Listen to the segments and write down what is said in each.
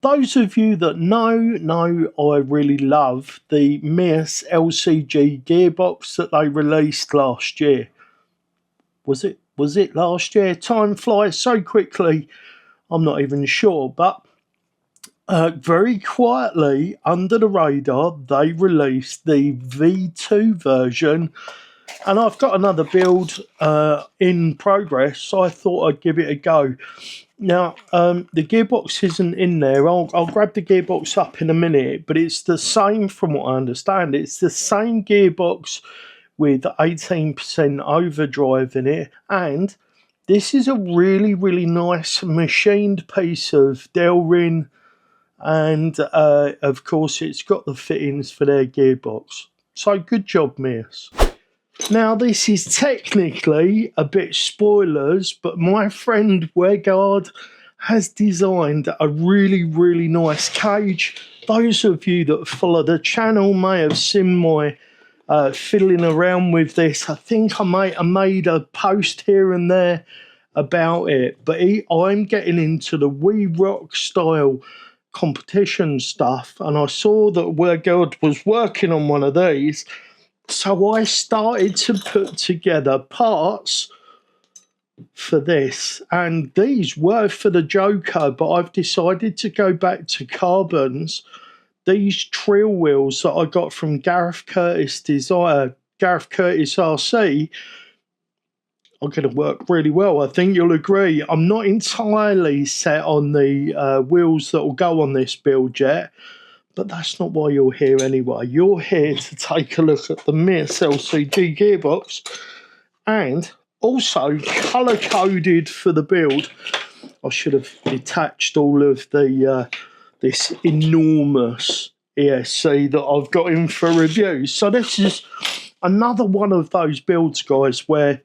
Those of you that know I really love the Mears LCG gearbox that they released last year. Was it last year? Time flies so quickly, I'm not even sure. But very quietly, under the radar, they released the V2 version. And I've got another build in progress, so I thought I'd give it a go. Now, the gearbox isn't in there. I'll grab the gearbox up in a minute, but it's the same from what I understand. It's the same gearbox with 18% overdrive in it. And this is a really, really nice machined piece of Delrin. And, of course, it's got the fittings for their gearbox. So, good job, Miss. Now, this is technically a bit spoilers, but my friend Wegard has designed a really, really nice cage. Those of you that follow the channel may have seen my fiddling around with this. I think I might have made a post here and there about it, but I'm getting into the We Rock style competition stuff, and I saw that Wegard was working on one of these. So I started to put together parts for this, and these were for the Joker, but I've decided to go back to carbons. These trail wheels that I got from Gareth Curtis RC are going to work really well. I think you'll agree. I'm not entirely set on the wheels that will go on this build yet, but that's not why you're here anyway. You're here to take a look at the Mears LCG gearbox, and also colour-coded for the build. I should have detached all of the this enormous ESC that I've got in for review. So this is another one of those builds, guys, where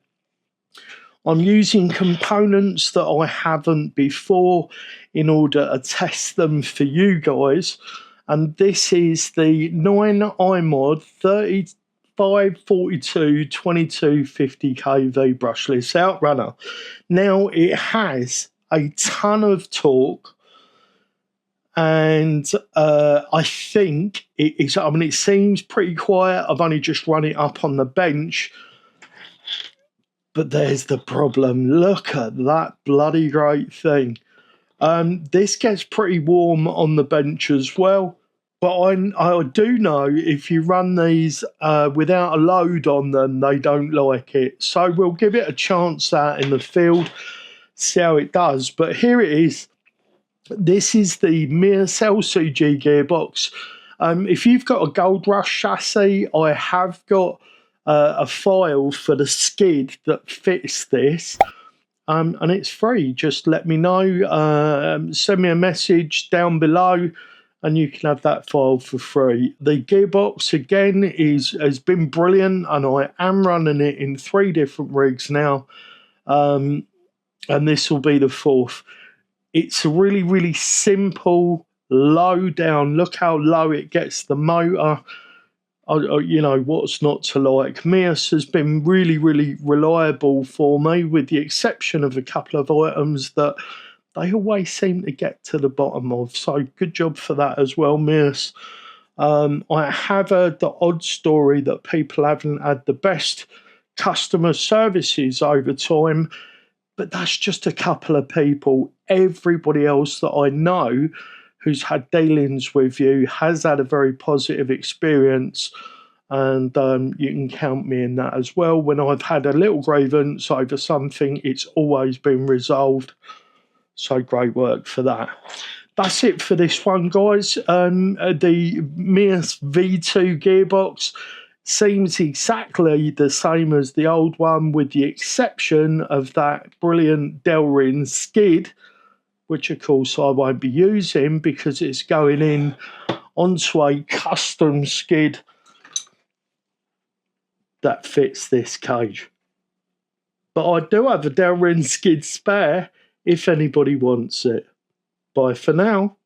I'm using components that I haven't before in order to test them for you guys. And this is the 9 iMod 3542 2250 kV brushless outrunner. Now, it has a ton of torque, and I think it is. I mean, it seems pretty quiet. I've only just run it up on the bench, but there's the problem. Look at that bloody great thing. This gets pretty warm on the bench as well, but I do know if you run these without a load on them, they don't like it. So we'll give it a chance out in the field, see how it does. But here it is. This is the Mears LCG gearbox. If you've got a Gold Rush chassis, I have got a file for the skid that fits this. And it's free. Just let me know. Send me a message down below, and you can have that file for free. The gearbox again has been brilliant, and I am running it in 3 different rigs now, and this will be the 4th. It's a really, really simple, low down. Look how low it gets the motor. You know, what's not to like. Mears has been really, really reliable for me, with the exception of a couple of items that they always seem to get to the bottom of. So good job for that as well, Mears. I have heard the odd story that people haven't had the best customer services over time, but that's just a couple of people. Everybody else that I know who's had dealings with you has had a very positive experience, and you can count me in that as well. When I've had a little grievance over something, it's always been resolved. So great work for that. That's it for this one, guys. The Mears V2 gearbox seems exactly the same as the old one, with the exception of that brilliant Delrin skid, which of course I won't be using because it's going in onto a custom skid that fits this cage. But I do have a Delrin skid spare if anybody wants it. Bye for now.